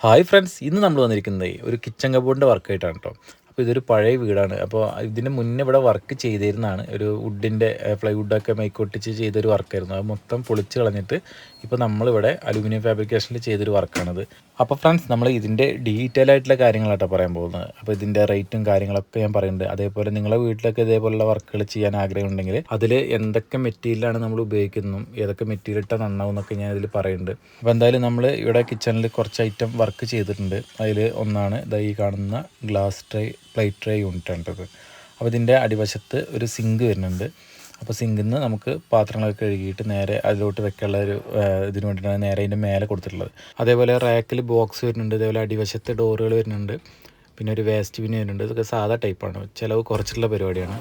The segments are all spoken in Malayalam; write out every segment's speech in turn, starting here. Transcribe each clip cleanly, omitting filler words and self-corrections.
ഹായ് ഫ്രണ്ട്സ്, ഇന്ന് നമ്മൾ വന്നിരിക്കുന്നത് ഒരു കിച്ചൺ കബോർഡിൻ്റെ വർക്കായിട്ടാണ് കേട്ടോ. അപ്പോൾ ഇതൊരു പഴയ വീടാണ്. അപ്പോൾ ഇതിന് മുന്നേ ഇവിടെ വർക്ക് ചെയ്തിരുന്നതാണ്. ഒരു വുഡിൻ്റെ പ്ലൈവുഡൊക്കെ മൈക്കൊട്ടിച്ച് ചെയ്തൊരു വർക്കായിരുന്നു. അത് മൊത്തം പൊളിച്ച് കളഞ്ഞിട്ട് ഇപ്പോൾ നമ്മളിവിടെ അലൂമിനിയം ഫാബ്രിക്കേഷനിൽ ചെയ്തൊരു വർക്കാണത്. അപ്പോൾ ഫ്രണ്ട്സ്, നമ്മൾ ഇതിൻ്റെ ഡീറ്റെയിൽ ആയിട്ടുള്ള കാര്യങ്ങളാട്ടോ പറയാൻ പോകുന്നത്. അപ്പോൾ ഇതിൻ്റെ റേറ്റും കാര്യങ്ങളൊക്കെ ഞാൻ പറയുന്നുണ്ട്. അതേപോലെ നിങ്ങളുടെ വീട്ടിലൊക്കെ ഇതേപോലുള്ള വർക്കുകൾ ചെയ്യാൻ ആഗ്രഹമുണ്ടെങ്കിൽ അതിൽ എന്തൊക്കെ മെറ്റീരിയലാണ് നമ്മൾ ഉപയോഗിക്കുന്നതും ഏതൊക്കെ മെറ്റീരിയൽ ഇട്ടാൽ നന്നാവും എന്നൊക്കെ ഞാൻ ഇതിൽ പറയുന്നുണ്ട്. അപ്പോൾ എന്തായാലും നമ്മൾ ഇവിടെ കിച്ചണിൽ കുറച്ച് ഐറ്റം വർക്ക് ചെയ്തിട്ടുണ്ട്. അതിൽ ഒന്നാണ് ഈ കാണുന്ന glass tray plate tray unit ആണിത്. അപ്പോൾ ഇതിൻ്റെ അടിവശത്ത് ഒരു സിങ്ക് വരുന്നുണ്ട്. അപ്പോൾ സിങ്കിൽ നിന്ന് നമുക്ക് പാത്രങ്ങളൊക്കെ കഴുകിയിട്ട് നേരെ അതിലോട്ട് വെക്കാനുള്ള ഒരു ഇതിന് വേണ്ടിയിട്ടാണ് നേരെ അതിൻ്റെ മേലെ കൊടുത്തിട്ടുള്ളത്. അതേപോലെ റാക്കിൽ ബോക്സ് വരുന്നുണ്ട്. അതേപോലെ അടിവശത്ത് ഡോറുകൾ വരുന്നുണ്ട്. പിന്നെ ഒരു വേസ്റ്റ് ബിൻ വരുന്നുണ്ട്. ഇതൊക്കെ സാധാ ടൈപ്പാണ്, ചിലവ് കുറച്ചുള്ള പരിപാടിയാണ്.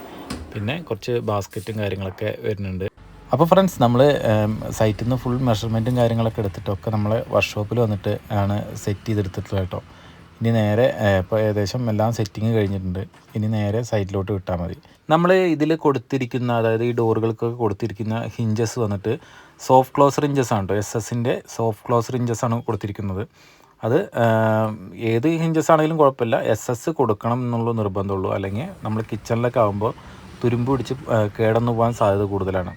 പിന്നെ കുറച്ച് ബാസ്ക്കറ്റും കാര്യങ്ങളൊക്കെ വരുന്നുണ്ട്. അപ്പോൾ ഫ്രണ്ട്സ്, നമ്മൾ സൈറ്റിൽ നിന്ന് ഫുൾ മെഷർമെൻറ്റും കാര്യങ്ങളൊക്കെ എടുത്തിട്ടൊക്കെ നമ്മൾ വർക്ക്ഷോപ്പിൽ വന്നിട്ട് ആണ് സെറ്റ് ചെയ്തെടുത്തിട്ടുള്ളത് കേട്ടോ. ഇനി നേരെ ഇപ്പോൾ ഏകദേശം എല്ലാം സെറ്റിങ് കഴിഞ്ഞിട്ടുണ്ട്. ഇനി നേരെ സൈറ്റിലോട്ട് വിട്ടാൽ മതി. നമ്മൾ ഇതിൽ കൊടുത്തിരിക്കുന്ന, അതായത് ഈ ഡോറുകൾക്കൊക്കെ കൊടുത്തിരിക്കുന്ന ഹിഞ്ചസ് വന്നിട്ട് സോഫ്റ്റ് ക്ലോസർ ഹിഞ്ചസ് ആണ് കേട്ടോ. എസ്എസിൻ്റെ സോഫ്റ്റ് ക്ലോസർ ഹിഞ്ചസ് ആണ് കൊടുത്തിരിക്കുന്നത്. അത് ഏത് ഹിഞ്ചസ് ആണെങ്കിലും കുഴപ്പമില്ല, എസ്എസ് കൊടുക്കണം എന്നുള്ള നിർബന്ധമുള്ളൂ. അല്ലെങ്കിൽ നമ്മൾ കിച്ചണിലൊക്കെ ആകുമ്പോൾ തുരുമ്പ് പിടിച്ച് കേടന്നു പോകാൻ സാധ്യത കൂടുതലാണ്.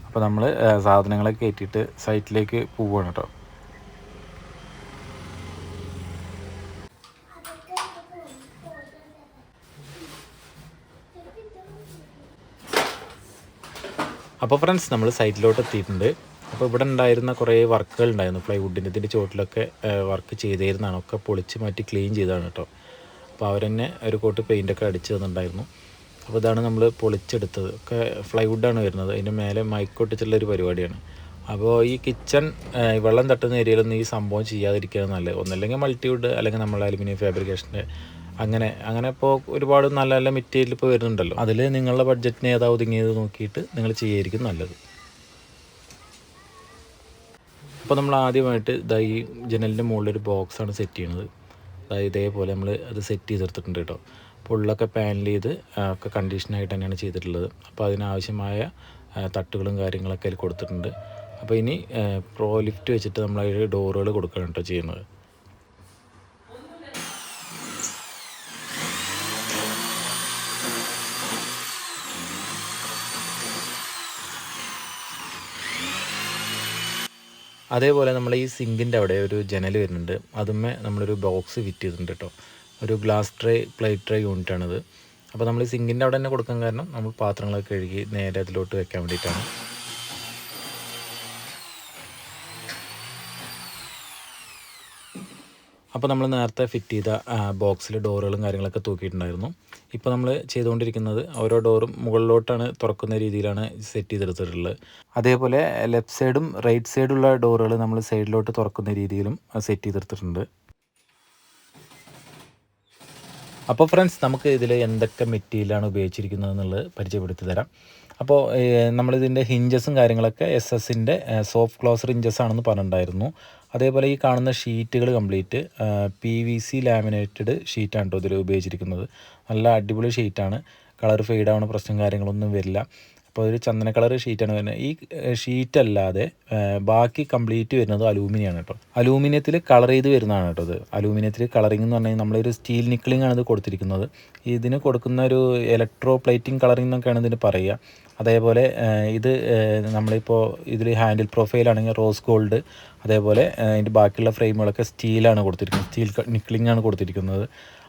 അപ്പോൾ നമ്മൾ സാധനങ്ങളൊക്കെ കയറ്റിയിട്ട് സൈറ്റിലേക്ക് പോവുകയാണ് കേട്ടോ. അപ്പോൾ ഫ്രണ്ട്സ്, നമ്മൾ സൈറ്റിലോട്ട് എത്തിയിട്ടുണ്ട്. അപ്പോൾ ഇവിടെ ഉണ്ടായിരുന്ന കുറേ വർക്കുകൾ ഉണ്ടായിരുന്നു. പ്ലൈവുഡിൻ്റെ ഇതിൻ്റെ ചുവട്ടിലൊക്കെ വർക്ക് ചെയ്തിരുന്നതാണ്. ഒക്കെ പൊളിച്ച് മാറ്റി ക്ലീൻ ചെയ്തതാണ് കേട്ടോ. അപ്പോൾ അവരെന്നെ ഒരു കോട്ട് പെയിൻ്റൊക്കെ അടിച്ച് തന്നിട്ടുണ്ടായിരുന്നു. അപ്പോൾ ഇതാണ് നമ്മൾ പൊളിച്ചെടുത്തത്. ഒക്കെ പ്ലൈവുഡാണ് വരുന്നത്. അതിൻ്റെ മേലെ മൈക്കൊട്ടിച്ചുള്ളൊരു പരിപാടിയാണ്. അപ്പോൾ ഈ കിച്ചൺ വെള്ളം തട്ടുന്ന ഏരിയയിലൊന്നും ഈ സംഭവം ചെയ്യാതിരിക്കുകയാണ് നല്ലത്. ഒന്നല്ലെങ്കിൽ മൾട്ടിവുഡ്, അല്ലെങ്കിൽ നമ്മൾ അലുമിനിയം ഫാബ്രിക്കേഷൻ്റെ അങ്ങനെ ഇപ്പോൾ ഒരുപാട് നല്ല നല്ല മെറ്റീരിയൽ ഇപ്പോൾ വരുന്നുണ്ടല്ലോ. അതിൽ നിങ്ങളുടെ ബഡ്ജറ്റിന് ഏതാ ഒതുങ്ങിയത് നോക്കിയിട്ട് നിങ്ങൾ ചെയ്യായിരിക്കും നല്ലത്. അപ്പോൾ നമ്മൾ ആദ്യമായിട്ട് ഈ ജനലിൻ്റെ മുകളിലൊരു ബോക്സാണ് സെറ്റ് ചെയ്യുന്നത്. ഇതേപോലെ നമ്മൾ അത് സെറ്റ് ചെയ്തെടുത്തിട്ടുണ്ട് കേട്ടോ. അപ്പോൾ ഉള്ളൊക്കെ പാനൽ ചെയ്ത് ഒക്കെ കണ്ടീഷനായിട്ട് തന്നെയാണ് ചെയ്തിട്ടുള്ളത്. അപ്പോൾ അതിനാവശ്യമായ തട്ടുകളും കാര്യങ്ങളൊക്കെ അതിൽ കൊടുത്തിട്ടുണ്ട്. അപ്പോൾ ഇനി പ്രോ ലിഫ്റ്റ് വെച്ചിട്ട് നമ്മൾ അതിൽ ഡോറുകൾ കൊടുക്കുകയാണ് കേട്ടോ ചെയ്യുന്നത്. അതേപോലെ നമ്മൾ ഈ സിങ്കിൻ്റെ അവിടെ ഒരു ജനൽ വരുന്നുണ്ട്. അതുമേ നമ്മളൊരു ബോക്സ് ഫിറ്റ് ചെയ്തിട്ടുണ്ട് കേട്ടോ. ഒരു ഗ്ലാസ് ട്രേ പ്ലേറ്റ് ട്രേ യൂണിറ്റാണിത്. അപ്പോൾ നമ്മൾ ഈ സിങ്കിൻ്റെ അവിടെ തന്നെ കൊടുക്കാൻ കാരണം നമ്മൾ പാത്രങ്ങളൊക്കെ കഴുകി നേരെ അതിലോട്ട് വെക്കാൻ വേണ്ടിയിട്ടാണ്. അപ്പോൾ നമ്മൾ നേരത്തെ ഫിറ്റ് ചെയ്ത ബോക്സിൽ ഡോറുകളും കാര്യങ്ങളൊക്കെ തൂക്കിയിട്ടുണ്ടായിരുന്നു. ഇപ്പോൾ നമ്മൾ ചെയ്തുകൊണ്ടിരിക്കുന്നത് ഓരോ ഡോറും മുകളിലോട്ടാണ് തുറക്കുന്ന രീതിയിലാണ് സെറ്റ് ചെയ്തെടുത്തിട്ടുള്ളത്. അതേപോലെ ലെഫ്റ്റ് സൈഡും റൈറ്റ് സൈഡുള്ള ഡോറുകൾ നമ്മൾ സൈഡിലോട്ട് തുറക്കുന്ന രീതിയിലും സെറ്റ് ചെയ്തെടുത്തിട്ടുണ്ട്. അപ്പോൾ ഫ്രണ്ട്സ്, നമുക്ക് ഇതിൽ എന്തൊക്കെ മെറ്റീരിയലാണ് ഉപയോഗിച്ചിരിക്കുന്നത് എന്നുള്ളത് പരിചയപ്പെടുത്തി തരാം. അപ്പോൾ നമ്മളിതിൻ്റെ ഹിഞ്ചസും കാര്യങ്ങളൊക്കെ എസ്എസിൻ്റെ സോഫ്റ്റ് ക്ലോസർ ഹിഞ്ചസ് ആണെന്ന് പറഞ്ഞിട്ടുണ്ടായിരുന്നു. അതേപോലെ ഈ കാണുന്ന ഷീറ്റുകൾ കംപ്ലീറ്റ് PVC ലാമിനേറ്റഡ് ഷീറ്റാണ് കേട്ടോ ഇതിൽ ഉപയോഗിച്ചിരിക്കുന്നത്. നല്ല അടിപൊളി ഷീറ്റാണ്. കളർ ഫെയ്ഡ് ആവുന്ന പ്രശ്നം കാര്യങ്ങളൊന്നും വരില്ല. അപ്പോൾ ഒരു ചന്ദന കളർ ഷീറ്റാണ് വരുന്നത്. ഈ ഷീറ്റ് അല്ലാതെ ബാക്കി കംപ്ലീറ്റ് വരുന്നത് അലൂമിനിയാണ് കേട്ടോ. അലൂമിനിയത്തിൽ കളർ ചെയ്ത് വരുന്നതാണ് കേട്ടോ ഇത്. അലൂമിനിയത്തിൽ കളറിംഗ് എന്ന് പറഞ്ഞാൽ നമ്മളൊരു സ്റ്റീൽ നിക്കിളിംഗ് ആണ് ഇത് കൊടുത്തിരിക്കുന്നത്. ഇതിന് കൊടുക്കുന്ന ഒരു ഇലക്ട്രോ പ്ലേറ്റിംഗ് കളറിംഗ് എന്നൊക്കെയാണ് ഇതിന് പറയുക. അതേപോലെ ഇത് നമ്മളിപ്പോൾ ഇതിൽ ഹാൻഡിൽ പ്രൊഫൈലാണെങ്കിൽ റോസ് ഗോൾഡ്, അതേപോലെ അതിൻ്റെ ബാക്കിയുള്ള ഫ്രെയിമുകളൊക്കെ സ്റ്റീലാണ് കൊടുത്തിരിക്കുന്നത്. സ്റ്റീൽ നിക്കിളിംഗ് ആണ് കൊടുത്തിരിക്കുന്നത്.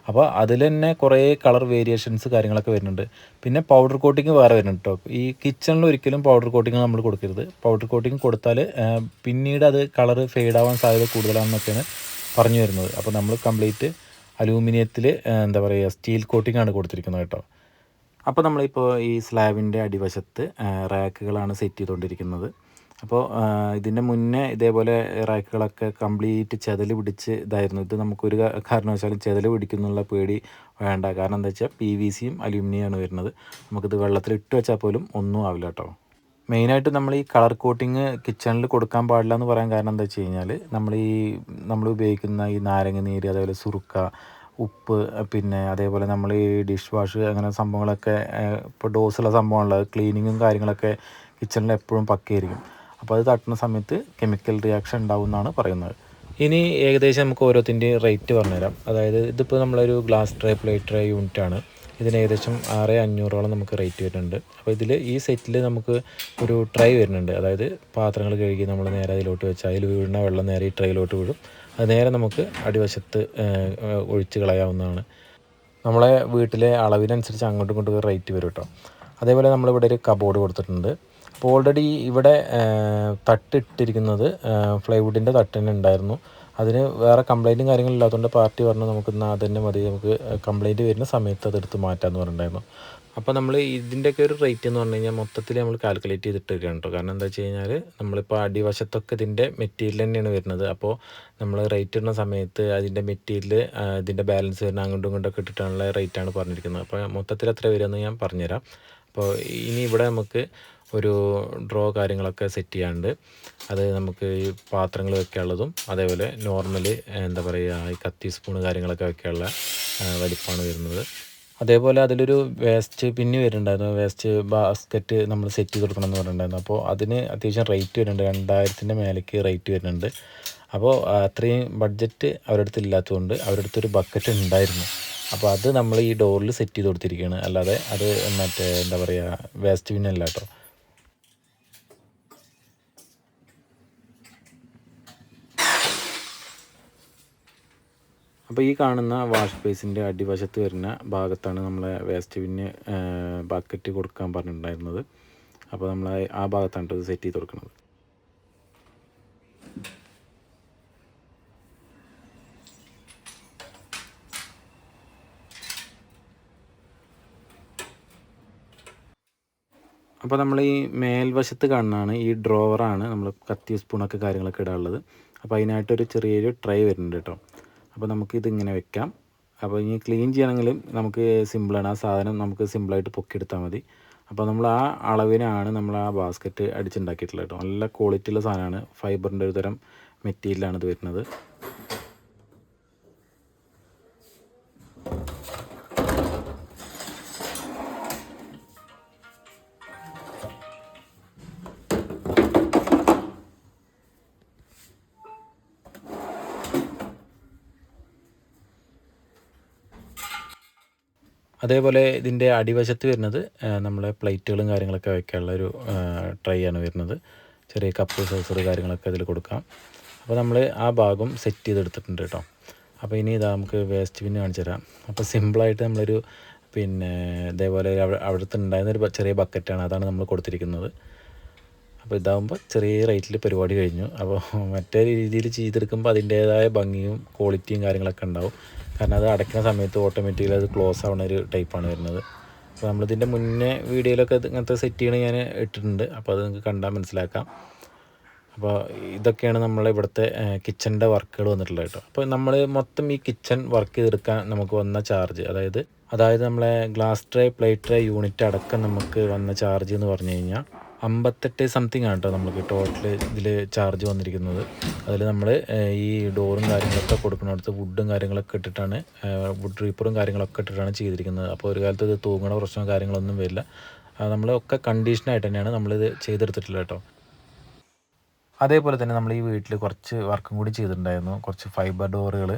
അപ്പോൾ അതിൽ തന്നെ കുറേ കളർ വേരിയേഷൻസ് കാര്യങ്ങളൊക്കെ വരുന്നുണ്ട്. പിന്നെ പൗഡർ കോട്ടിങ് വേറെ വരുന്നുണ്ട് കേട്ടോ. ഈ കിച്ചണിൽ ഒരിക്കലും പൗഡർ കോട്ടിങ് നമ്മൾ കൊടുക്കരുത്. പൗഡർ കോട്ടിങ് കൊടുത്താൽ പിന്നീട് അത് കളർ ഫെയ്ഡ് ആവാൻ സാധ്യത കൂടുതലാണെന്നൊക്കെയാണ് പറഞ്ഞു വരുന്നത്. അപ്പോൾ നമ്മൾ കംപ്ലീറ്റ് അലൂമിനിയത്തിൽ എന്താ പറയുക, സ്റ്റീൽ കോട്ടിംഗ് ആണ് കൊടുത്തിരിക്കുന്നത് കേട്ടോ. അപ്പോൾ നമ്മളിപ്പോൾ ഈ സ്ലാബിൻ്റെ അടിവശത്ത് റാക്കുകളാണ് സെറ്റ് ചെയ്തുകൊണ്ടിരിക്കുന്നത്. അപ്പോൾ ഇതിൻ്റെ മുന്നേ ഇതേപോലെ റാക്കുകളൊക്കെ കംപ്ലീറ്റ് ചെതൽ പിടിച്ച് ഇതായിരുന്നു. ഇത് നമുക്കൊരു കാരണവശാലും ചെതൽ പിടിക്കുന്നുള്ള പേടി വേണ്ട. കാരണം എന്താ വെച്ചാൽ PVCയും അലൂമിനിയമാണ് വരുന്നത്. നമുക്കിത് വെള്ളത്തിൽ ഇട്ട് വെച്ചാൽ പോലും ഒന്നും ആവില്ല കേട്ടോ. മെയിനായിട്ട് നമ്മൾ ഈ കളർ കോട്ടിങ് കിച്ചണിൽ കൊടുക്കാൻ പാടില്ല എന്ന് പറയാൻ കാരണം എന്താ വെച്ച് കഴിഞ്ഞാൽ നമ്മൾ ഉപയോഗിക്കുന്ന ഈ നാരങ്ങ നീര്, അതേപോലെ സുറുക്ക, ഉപ്പ്, പിന്നെ അതേപോലെ നമ്മൾ ഈ ഡിഷ് വാഷ് അങ്ങനെ സംഭവങ്ങളൊക്കെ ഇപ്പോൾ ഡോസുള്ള സംഭവമുള്ളത് ക്ലീനിങ്ങും കാര്യങ്ങളൊക്കെ കിച്ചണിൽ എപ്പോഴും പക്കയായിരിക്കും. അപ്പോൾ അത് തട്ടുന്ന സമയത്ത് കെമിക്കൽ റിയാക്ഷൻ ഉണ്ടാവും എന്നാണ് പറയുന്നത്. ഇനി ഏകദേശം നമുക്ക് ഓരോത്തിൻ്റെയും റേറ്റ് പറഞ്ഞുതരാം. അതായത് ഇതിപ്പോൾ നമ്മളൊരു ഗ്ലാസ് ട്രേ പ്ലേറ്റ് ട്രേ യൂണിറ്റാണ്. ഇതിന് ഏകദേശം 6500 നമുക്ക് റേറ്റ് വരുന്നുണ്ട്. അപ്പോൾ ഇതിൽ ഈ സെറ്റിൽ നമുക്ക് ഒരു ട്രൈ വരുന്നുണ്ട്. അതായത് പാത്രങ്ങൾ കഴുകി നമ്മൾ നേരെ അതിലോട്ട് വെച്ച് അതിൽ വീഴുന്ന വെള്ളം നേരെ ഈ ട്രേയിലോട്ട് വീഴും. അത് നേരെ നമുക്ക് അടിവശത്ത് ഒഴിച്ച് കളയാവുന്നതാണ്. നമ്മളെ വീട്ടിലെ അളവിനനുസരിച്ച് അങ്ങോട്ടും ഇങ്ങോട്ടും റേറ്റ് വരും കേട്ടോ. അതേപോലെ നമ്മളിവിടെ ഒരു കബോർഡ് കൊടുത്തിട്ടുണ്ട്. അപ്പോൾ ഓൾറെഡി ഇവിടെ തട്ടിട്ടിരിക്കുന്നത് ഫ്ലൈവുഡിൻ്റെ തട്ട് തന്നെ ഉണ്ടായിരുന്നു. അതിന് വേറെ കംപ്ലൈൻറ്റും കാര്യങ്ങളും ഇല്ലാത്തതുകൊണ്ട് പാർട്ടി പറഞ്ഞു നമുക്ക് എന്നാൽ അത് തന്നെ മതി, നമുക്ക് കംപ്ലൈൻറ്റ് വരുന്ന സമയത്ത് അതെടുത്ത് മാറ്റാമെന്ന് പറഞ്ഞിട്ടുണ്ടായിരുന്നു. അപ്പോൾ നമ്മൾ ഇതിൻ്റെയൊക്കെ ഒരു റേറ്റ് എന്ന് പറഞ്ഞു കഴിഞ്ഞാൽ മൊത്തത്തിൽ നമ്മൾ കാൽക്കുലേറ്റ് ചെയ്തിട്ടൊക്കെയാണ് കേട്ടോ. കാരണം എന്താ വെച്ച് കഴിഞ്ഞാൽ നമ്മളിപ്പോൾ അടിവശത്തൊക്കെ ഇതിൻ്റെ മെറ്റീരിയൽ തന്നെയാണ് വരുന്നത്. അപ്പോൾ നമ്മൾ റേറ്റ് ഇടുന്ന സമയത്ത് അതിൻ്റെ മെറ്റീരിയൽ ഇതിൻ്റെ ബാലൻസ് വരുന്ന അങ്ങോട്ടും ഇങ്ങോട്ടൊക്കെ ഇട്ടിട്ടാണുള്ള റേറ്റാണ് പറഞ്ഞിരിക്കുന്നത്. അപ്പോൾ മൊത്തത്തിൽ എത്ര വരുമെന്ന് ഞാൻ പറഞ്ഞുതരാം. അപ്പോൾ ഇനി ഇവിടെ നമുക്ക് ഒരു ഡ്രോ കാര്യങ്ങളൊക്കെ സെറ്റ് ചെയ്യാനുണ്ട്. അത് നമുക്ക് ഈ പാത്രങ്ങൾ വെക്കാനുള്ളതും അതേപോലെ നോർമലി എന്താ പറയുക ഈ കത്തി സ്പൂണ് കാര്യങ്ങളൊക്കെ വെക്കാനുള്ള വലിപ്പമാണ് വരുന്നത്. അതേപോലെ അതിലൊരു വേസ്റ്റ് പിന്നി വരുന്നുണ്ടായിരുന്നു, വേസ്റ്റ് ബാസ്ക്കറ്റ് നമ്മൾ സെറ്റ് ചെയ്ത് കൊടുക്കണം എന്ന് പറഞ്ഞിട്ടുണ്ടായിരുന്നു. അപ്പോൾ അതിന് അത്യാവശ്യം റേറ്റ് വരുന്നുണ്ട്, 2000-ൻ്റെ മേലേക്ക് റേറ്റ് വരുന്നുണ്ട്. അപ്പോൾ അത്രയും ബഡ്ജറ്റ് അവരുടെ അടുത്ത് ഇല്ലാത്തതുകൊണ്ട് അവരുടെ അടുത്തൊരു ബക്കറ്റ് ഉണ്ടായിരുന്നു. അപ്പോൾ അത് നമ്മൾ ഈ ഡോറിൽ സെറ്റ് ചെയ്ത് കൊടുത്തിരിക്കുകയാണ്. അല്ലാതെ അത് മറ്റേ എന്താ പറയുക വേസ്റ്റ് പിന്നല്ല കേട്ടോ. അപ്പോൾ ഈ കാണുന്ന വാഷ് ബേസിൻ്റെ അടിവശത്ത് വരുന്ന ഭാഗത്താണ് നമ്മളെ വേസ്റ്റ് ബിന്ന് ബക്കറ്റ് കൊടുക്കാൻ പറഞ്ഞിട്ടുണ്ടായിരുന്നത്. അപ്പോൾ നമ്മൾ ആ ഭാഗത്താണ് ഇത് സെറ്റ് ചെയ്ത് കൊടുക്കുന്നത്. അപ്പോൾ നമ്മൾ ഈ മേൽവശത്ത് കാണുന്നതാണ് ഈ ഡ്രോവറാണ് നമ്മൾ കത്തി സ്പൂണൊക്കെ കാര്യങ്ങളൊക്കെ ഇടാനുള്ളത്. അപ്പോൾ അതിനായിട്ടൊരു ചെറിയൊരു ട്രേ വരുന്നുണ്ട് കേട്ടോ. അപ്പോൾ നമുക്കിതിങ്ങനെ വെക്കാം. അപ്പോൾ ഇനി ക്ലീൻ ചെയ്യണമെങ്കിലും നമുക്ക് സിമ്പിളാണ്. ആ സാധനം നമുക്ക് സിമ്പിളായിട്ട് പൊക്കിയെടുത്താൽ മതി. അപ്പോൾ നമ്മൾ ആ അളവിനാണ് നമ്മൾ ആ ബാസ്ക്കറ്റ് അടിച്ചുണ്ടാക്കിയിട്ടുള്ളത് കേട്ടോ. നല്ല ക്വാളിറ്റിയുള്ള സാധനമാണ്, ഫൈബറിൻ്റെ ഒരു തരം മെറ്റീരിയലാണ് ഇത് വരുന്നത്. അതേപോലെ ഇതിൻ്റെ അടിവശത്ത് വരുന്നത് നമ്മളെ പ്ലേറ്റുകളും കാര്യങ്ങളൊക്കെ വയ്ക്കാനുള്ള ഒരു ട്രൈ ആണ് വരുന്നത്. ചെറിയ കപ്പ് സോസർ കാര്യങ്ങളൊക്കെ അതിൽ കൊടുക്കാം. അപ്പോൾ നമ്മൾ ആ ഭാഗം സെറ്റ് ചെയ്തെടുത്തിട്ടുണ്ട് കേട്ടോ. അപ്പോൾ ഇനി ഇതാ നമുക്ക് വേസ്റ്റ് ബിന്ന് കാണിച്ചു തരാം. അപ്പോൾ സിമ്പിളായിട്ട് നമ്മളൊരു ഇതേപോലെ അവിടുത്തെ ഉണ്ടായിരുന്നൊരു ചെറിയ ബക്കറ്റാണ്, അതാണ് നമ്മൾ കൊടുത്തിരിക്കുന്നത്. അപ്പോൾ ഇതാകുമ്പോൾ ചെറിയ റേറ്റിൽ പരിപാടി കഴിഞ്ഞു. അപ്പോൾ മറ്റേ രീതിയിൽ ചെയ്തെടുക്കുമ്പോൾ അതിൻ്റേതായ ഭംഗിയും ക്വാളിറ്റിയും കാര്യങ്ങളൊക്കെ ഉണ്ടാവും. കാരണം അത് അടയ്ക്കുന്ന സമയത്ത് ഓട്ടോമാറ്റിക്കലി അത് ക്ലോസ് ആവുന്ന ഒരു ടൈപ്പാണ് വരുന്നത്. അപ്പോൾ നമ്മളിതിൻ്റെ മുന്നേ വീഡിയോയിലൊക്കെ ഇങ്ങനത്തെ സെറ്റ് ചെയ്യണ ഞാൻ ഇട്ടിട്ടുണ്ട്. അപ്പോൾ അത് നിങ്ങൾക്ക് കണ്ടാൽ മനസ്സിലാക്കാം. അപ്പോൾ ഇതൊക്കെയാണ് നമ്മളെ ഇവിടുത്തെ കിച്ചണിൻ്റെ വർക്കുകൾ വന്നിട്ടുള്ളത് കേട്ടോ. അപ്പോൾ നമ്മൾ മൊത്തം ഈ കിച്ചൺ വർക്ക് ചെയ്തെടുക്കാൻ നമുക്ക് വന്ന ചാർജ്, അതായത് നമ്മളെ glass tray plate tray unit അടക്കം നമുക്ക് വന്ന ചാർജ് എന്ന് പറഞ്ഞു കഴിഞ്ഞാൽ 58 സംതിങ് ആണ് കേട്ടോ നമുക്ക് ടോട്ടൽ ഇതിൽ ചാർജ് വന്നിരിക്കുന്നത്. അതിൽ നമ്മൾ ഈ ഡോറും കാര്യങ്ങളൊക്കെ കൊടുക്കുന്നിടത്ത് വുഡും കാര്യങ്ങളൊക്കെ ഇട്ടിട്ടാണ്, വുഡ് റീപ്പറും കാര്യങ്ങളൊക്കെ ഇട്ടിട്ടാണ് ചെയ്തിരിക്കുന്നത്. അപ്പോൾ ഒരു കാലത്ത് ഇത് തൂങ്ങണ പ്രശ്നമോ കാര്യങ്ങളൊന്നും വരില്ല. നമ്മളൊക്കെ കണ്ടീഷനായിട്ട് തന്നെയാണ് നമ്മളിത് ചെയ്തെടുത്തിട്ടുള്ളത് കേട്ടോ. അതേപോലെ തന്നെ നമ്മൾ ഈ വീട്ടിൽ കുറച്ച് വർക്കും കൂടി ചെയ്തിട്ടുണ്ടായിരുന്നു. കുറച്ച് ഫൈബർ ഡോറുകൾ,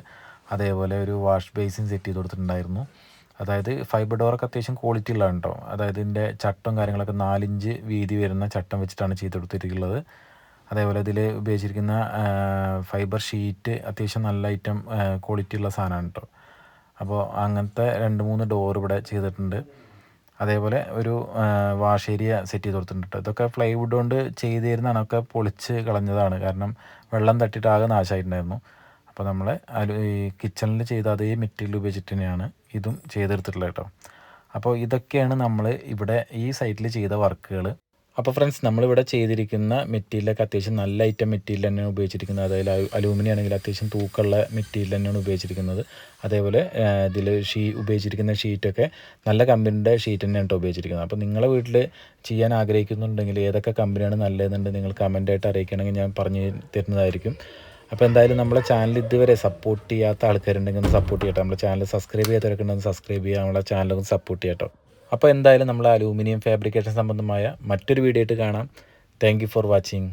അതേപോലെ ഒരു വാഷ് ബേസിൻ സെറ്റ് ചെയ്ത് കൊടുത്തിട്ടുണ്ടായിരുന്നു. അതായത് ഫൈബർ ഡോറൊക്കെ അത്യാവശ്യം ക്വാളിറ്റി ഉള്ളതാണ് കേട്ടോ. അതായത് ഇതിൻ്റെ ചട്ടം കാര്യങ്ങളൊക്കെ 4 ഇഞ്ച് വീതി വരുന്ന ചട്ടം വെച്ചിട്ടാണ് ചെയ്ത് കൊടുത്തിട്ടുള്ളത്. അതേപോലെ ഇതിൽ ഉപയോഗിച്ചിരിക്കുന്ന ഫൈബർ ഷീറ്റ് അത്യാവശ്യം നല്ല ഐറ്റം ക്വാളിറ്റി ഉള്ള സാധനമാണ് കേട്ടോ. അപ്പോൾ അങ്ങനത്തെ 2-3 ഡോർ ഇവിടെ ചെയ്തിട്ടുണ്ട്. അതേപോലെ ഒരു വാഷ് ഏരിയ സെറ്റ് ചെയ്ത് കൊടുത്തിട്ടുണ്ട് കേട്ടോ. ഇതൊക്കെ പ്ലൈവുഡ് കൊണ്ട് ചെയ്ത് തരുന്നതാണ്, ഒക്കെ പൊളിച്ച് കളഞ്ഞതാണ്. കാരണം വെള്ളം തട്ടിയിട്ട് ആകെ നാശമായിട്ടുണ്ടായിരുന്നു. അപ്പോൾ നമ്മൾ ഈ കിച്ചണിൽ ചെയ്ത അതേ മെറ്റീരിയൽ ഉപയോഗിച്ചിട്ട് തന്നെയാണ് ഇതും ചെയ്തെടുത്തിട്ടുള്ളത് കേട്ടോ. അപ്പോൾ ഇതൊക്കെയാണ് നമ്മൾ ഇവിടെ ഈ സൈറ്റിൽ ചെയ്ത വർക്കുകൾ. അപ്പോൾ ഫ്രണ്ട്സ്, നമ്മളിവിടെ ചെയ്തിരിക്കുന്ന മെറ്റീരിയലൊക്കെ അത്യാവശ്യം നല്ല ഐറ്റം മെറ്റീരിയൽ തന്നെയാണ് ഉപയോഗിച്ചിരിക്കുന്നത്. അതായത് അലൂമിനിയം ആണെങ്കിൽ അത്യാവശ്യം തൂക്കമുള്ള മെറ്റീരിയൽ തന്നെയാണ് ഉപയോഗിച്ചിരിക്കുന്നത്. അതേപോലെ ഇതിൽ ഉപയോഗിച്ചിരിക്കുന്ന ഷീറ്റൊക്കെ നല്ല കമ്പനിയുടെ ഷീറ്റ് തന്നെയാണ് കേട്ടോ ഉപയോഗിച്ചിരിക്കുന്നത്. അപ്പോൾ നിങ്ങളെ വീട്ടിൽ ചെയ്യാൻ ആഗ്രഹിക്കുന്നുണ്ടെങ്കിൽ ഏതൊക്കെ കമ്പനിയാണ് നല്ലതെന്നുണ്ടെങ്കിൽ നിങ്ങൾ കമൻറ്റായിട്ട് അറിയിക്കണമെങ്കിൽ ഞാൻ പറഞ്ഞു തരുന്നതായിരിക്കും. അപ്പോൾ എന്തായാലും നമ്മളെ ചാനൽ ഇതുവരെ സപ്പോർട്ട് ചെയ്യാത്ത ആൾക്കാരുണ്ടെങ്കിൽ ഒന്ന് സപ്പോർട്ട് ചെയ്യട്ടോ. നമ്മുടെ ചാനൽ സബ്സ്ക്രൈബ് ചെയ്യാത്തവരൊക്കെ ഉണ്ടെങ്കിൽ സബ്സ്ക്രൈബ് ചെയ്യുക, നമ്മളെ ചാനലൊന്ന് സപ്പോർട്ട് ചെയ്യട്ടോ. അപ്പോൾ എന്തായാലും നമ്മൾ അലൂമിനിയം ഫാബ്രിക്കേഷൻ സംബന്ധമായ മറ്റൊരു വീഡിയോ ആയിട്ട് കാണാം. Thank you for watching.